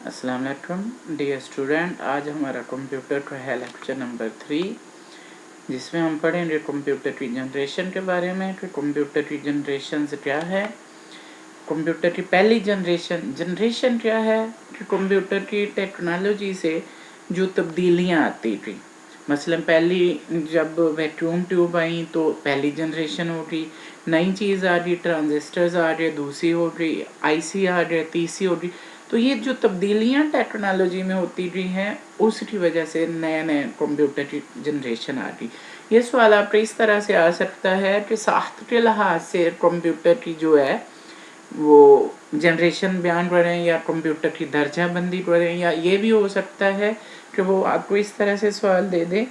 अस्सलाम वालेकुम dear student, आज हमारा कंप्यूटर का है लेक्चर नंबर 3, जिसमें हम पढ़ेंगे कंप्यूटर की जनरेशन के बारे में कि कंप्यूटर की जनरेशन क्या है, कंप्यूटर की पहली जनरेशन क्या है, कि कंप्यूटर की टेक्नोलॉजी से जो तब्दीलियाँ आती थी। मसलन पहली जब वैक्यूम ट्यूब आई तो पहली जनरेशन हो गई, नई चीज़ आ रही, ट्रांजिस्टर्स आ रहे, दूसरी हो गई, आईसी आ रहे, तीसरी हो गई। तो ये जो तब्दीलियाँ टेक्नोलॉजी में होती रही हैं, उसकी वजह से नए नए कंप्यूटर की जनरेशन आ रही। ये सवाल आपको इस तरह से आ सकता है कि साख्त के लिहाज से कंप्यूटर की जो है वो जनरेशन बयान करें या कंप्यूटर की दर्जा बंदी करें, या ये भी हो सकता है कि वो आपको इस तरह से सवाल दे दें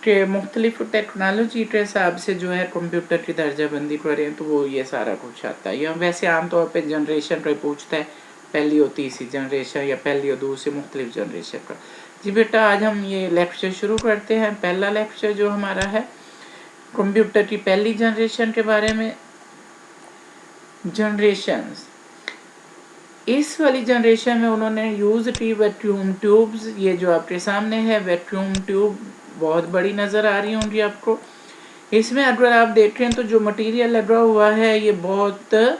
कि मुख्तलिफ टेक्नोलॉजी के हिसाब से जो है कंप्यूटर की दर्जा बंदी करें, तो वो ये सारा कुछ आता है। या वैसे आमतौर पर जनरेशन पर पूछता है, पहली और तीसरी जनरेशन या पहली और दूसरी मुख्तलिफ जनरेशन का। जी बेटा, आज हम ये लेक्चर शुरू करते हैं। पहला लेक्चर जो हमारा है कंप्यूटर की पहली जनरेशन के बारे में। जनरेशंस, इस वाली जनरेशन में उन्होंने यूज़ की वैक्यूम ट्यूब्स। ये जो आपके सामने है वैक्यूम ट्यूब बहुत बड़ी नज़र आ रही होंगी आपको। इसमें अगर आप देखें तो जो मटेरियल लगा हुआ है ये बहुत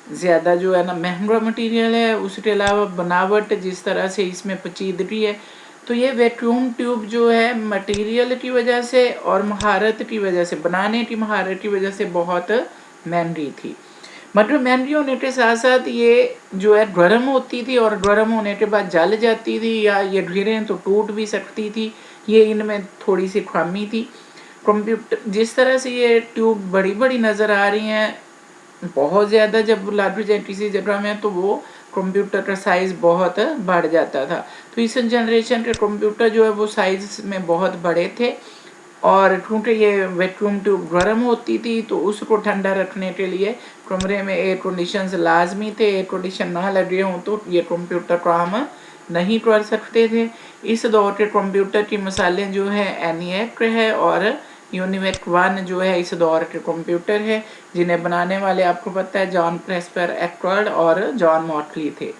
ज़्यादा जो है ना महंगा मटेरियल है। उसके अलावा बनावट जिस तरह से इसमें पेचीदगी है, तो ये वैक्यूम ट्यूब जो है मटेरियल की वजह से और महारत की वजह से, बनाने की महारत की वजह से बहुत महंगी थी। मतलब महंगी होने के साथ साथ ये जो है गर्म होती थी और गर्म होने के बाद जल जाती थी, या ये गिरें तो टूट भी सकती थी। ये इनमें थोड़ी सी खामी थी। कंप्यूटर जिस तरह से ये ट्यूब बड़ी बड़ी नज़र आ रही हैं, बहुत ज़्यादा जब लागू जाए किसी जगह में तो वो कंप्यूटर का साइज़ बहुत बढ़ जाता था। तो इस जनरेशन के कंप्यूटर जो है वो साइज़ में बहुत बड़े थे, और क्योंकि ये वैक्यूम ट्यूब गर्म होती थी तो उसको ठंडा रखने के लिए कमरे में एयर कंडीशंस लाजमी थे। एयर कंडीशन ना लगे हों तो ये कंप्यूटर काम नहीं कर सकते थे। इस दौर के कंप्यूटर की मिसालें जो है एनिएक है और यूनिवेक 1 जो है इस दौर के कंप्यूटर है, जिन्हें बनाने वाले आपको पता है जॉन प्रेस्पर एक्वर्ड और जॉन मॉटली थे।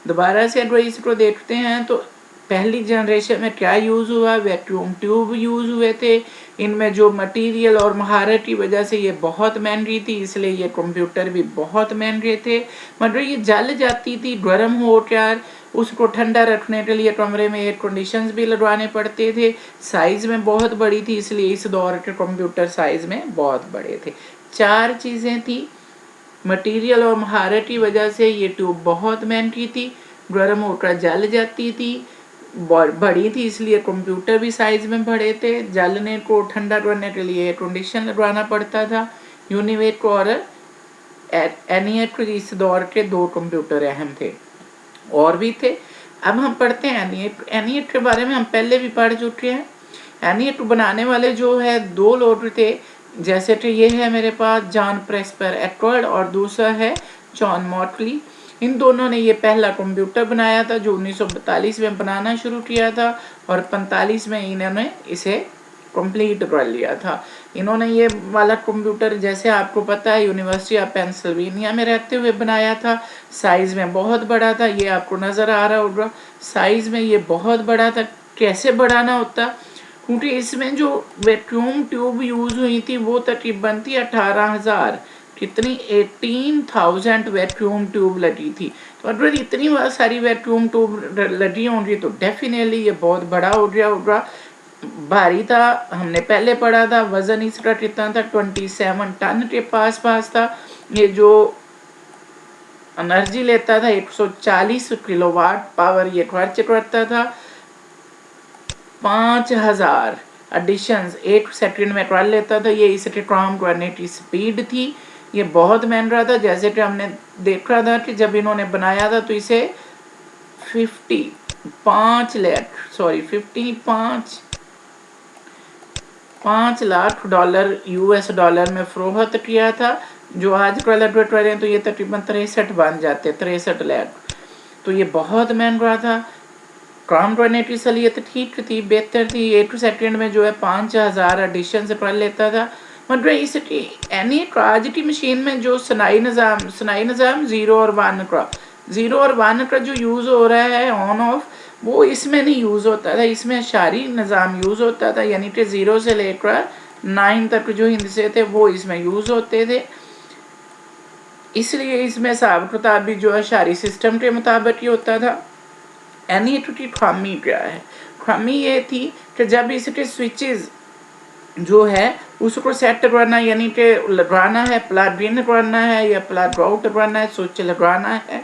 दोबारा से अगर इसको देखते हैं तो पहली जनरेशन में क्या यूज़ हुआ, वैक्यूम ट्यूब यूज़ हुए थे। इनमें जो मटेरियल और महारत की वजह से ये बहुत महंगी थी, इसलिए ये कंप्यूटर भी बहुत महंगे थे। मतलब ये जल जाती थी गर्म हो कर, उसको ठंडा रखने के लिए कमरे में एयर कंडीशंस भी लगवाने पड़ते थे। साइज़ में बहुत बड़ी थी, इसलिए इस दौर के कंप्यूटर साइज़ में बहुत बड़े थे। 4 चीज़ें थी। मटेरियल और महारत की वजह से ये ट्यूब बहुत महंगी थी, गर्म होकर जल जाती थी, बड़ी थी, इसलिए कंप्यूटर भी साइज में बड़े थे। जलने को ठंडा करने के लिए कंडीशन लगवाना पड़ता था। यूनिवेक और एनिएक इस दौर के 2 कंप्यूटर अहम थे, और भी थे। अब हम पढ़ते हैं एनिएक। एनिएक के बारे में हम पहले भी पढ़ चुके हैं। एनिएक बनाने वाले जो है 2 लोग थे, जैसे कि ये है मेरे पास जॉन प्रेस्पर एक्वर्ड और दूसरा है जॉन मॉटली। इन दोनों ने ये पहला कंप्यूटर बनाया था जो 1942 में बनाना शुरू किया था, और 45 में इन्होंने इसे कंप्लीट कर लिया था। इन्होंने ये वाला कंप्यूटर, जैसे आपको पता है, यूनिवर्सिटी ऑफ पेंसिल्वेनिया में रहते हुए बनाया था। साइज़ में बहुत बड़ा था, ये आपको नज़र आ रहा होगा। साइज़ में ये बहुत बड़ा था। कैसे बढ़ाना होता, क्योंकि इसमें जो वैक्यूम ट्यूब यूज़ हुई थी वो तकरीबन थी 18,000, कितनी 18,000 वैक्यूम ट्यूब लगी थी। तो अगर इतनी सारी वैक्यूम ट्यूब लगी होंगी तो डेफिनेटली ये बहुत बड़ा हो गया होगा। भारी था, हमने पहले पढ़ा था। वज़न इसका कितना था, 27 टन के पास था। ये जो एनर्जी लेता था 140 किलोवाट पावर ये खर्च करता था। 5000 एडिशंस 1 सेकंड में कर लेता था। ये इसके काम करने की स्पीड थी। ये बहुत महंगा था, जैसे कि हमने देखा था कि जब इन्होंने बनाया था तो इसे 5 लाख डॉलर यूएस डॉलर में फरोख्त किया था, जो आज कन्वर्ट करें तो ये तकरीबन 63 बन जाते, 63 लाख। तो ये बहुत महंगा था। काम करने की सलीयत ठीक थी, बेहतर थी। 1 सेकंड में जो है 5000 एडिशन से कर लेता था। मतलब इसकी एनी आज की मशीन में जो सनाई निज़ाम 0 और 1 का 0 और 1 کا جو یوز ہو رہا ہے آن آف وہ اس میں نہیں یوز ہوتا تھا, اس میں اشاری نظام یوز ہوتا تھا, یعنی کہ 0 سے لے کر 9 تک جو ہندسے تھے وہ اس میں یوز ہوتے تھے. اس لیے اس میں حساب کتاب بھی جو اشاری سسٹم کے مطابق ہی ہوتا تھا. NE2 کی خامی کیا ہے؟ خامی یہ تھی کہ جب اس کے سوئچز جو ہے اس کو سیٹ کرنا, یعنی کہ لگانا ہے, پلگ ان کرنا ہے یا پلگ آؤٹ کرنا ہے, سوئچ لگانا ہے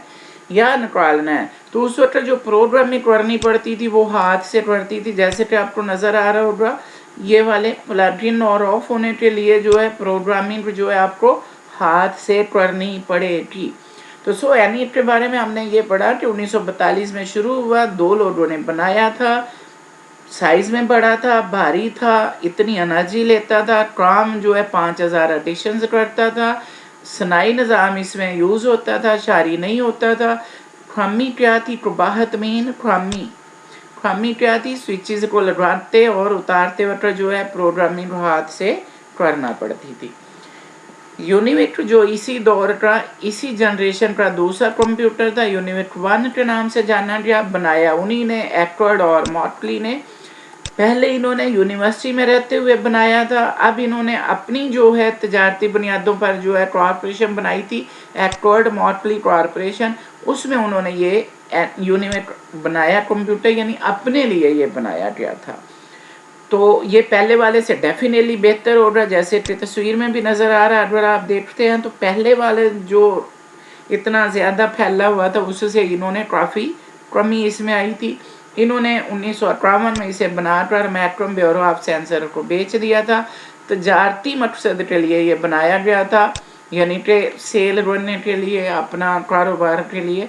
یا نکالنا ہے, تو اس وقت جو پروگرامنگ کرنی پڑتی تھی وہ ہاتھ سے کرتی تھی. جیسے کہ آپ کو نظر آ رہا ہوگا یہ والے پلگ ان اور آف ہونے کے لیے جو ہے پروگرامنگ جو ہے آپ کو ہاتھ سے کرنی پڑے گی. تو NE کے بارے میں ہم نے یہ پڑھا کہ 1942 میں شروع ہوا, 2 لوگوں نے بنایا تھا, سائز میں بڑا تھا, بھاری تھا, اتنی انرجی لیتا تھا, کام جو ہے 5000 ایڈیشنز کرتا تھا, صناعی نظام اس میں یوز ہوتا تھا, اشاری نہیں ہوتا تھا. خامی کیا تھی؟ قباحت مین خامی کیا تھی؟ سوئچز کو لگاتے اور اتارتے وقت جو ہے پروگرامنگ ہاتھ سے کرنا پڑتی تھی. یونیویٹ جو اسی دور کا, اسی جنریشن کا دوسرا کمپیوٹر تھا, یونیویٹ 1 کے نام سے جانا گیا, بنایا انہی نے, ایکورڈ اور موٹلی نے. پہلے انہوں نے یونیورسٹی میں رہتے ہوئے بنایا تھا, اب انہوں نے اپنی جو ہے تجارتی بنیادوں پر جو ہے کارپوریشن بنائی تھی, ایکورڈ موٹلی کارپوریشن, اس میں انہوں نے یہ یونیویٹ بنایا کمپیوٹر, یعنی اپنے لیے یہ بنایا گیا تھا. تو یہ پہلے والے سے ڈیفینیٹلی بہتر ہو رہا, جیسے کہ تصویر میں بھی نظر آ رہا ہے. اگر آپ دیکھتے ہیں تو پہلے والے جو اتنا زیادہ پھیلا ہوا تھا اس سے انہوں نے کافی کمی اس میں آئی تھی. انہوں نے 1958 میں اسے بنا کر میٹروم بیورو آف سینسر کو بیچ دیا تھا. تجارتی مقصد کے لیے یہ بنایا گیا تھا, یعنی کہ سیل کرنے کے لیے, اپنا کاروبار کے لیے.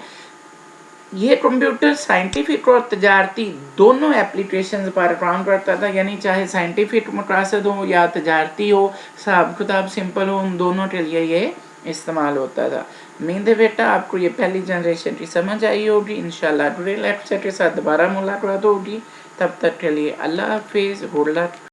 یہ کمپیوٹر سائنٹیفک اور تجارتی دونوں اپلیکیشنز پر کام کرتا تھا, یعنی چاہے سائنٹیفک مقاصد ہو یا تجارتی ہو, حساب کتاب سمپل ہو, ان دونوں کے لیے یہ استعمال ہوتا تھا. امید ہے بیٹا آپ کو یہ پہلی جنریشن کی سمجھ آئی ہوگی. انشاءاللہ اگلے لیکچر کے ساتھ دوبارہ ملاقات ہوگی. تب تک کے لیے اللہ حافظ, گڈ لک.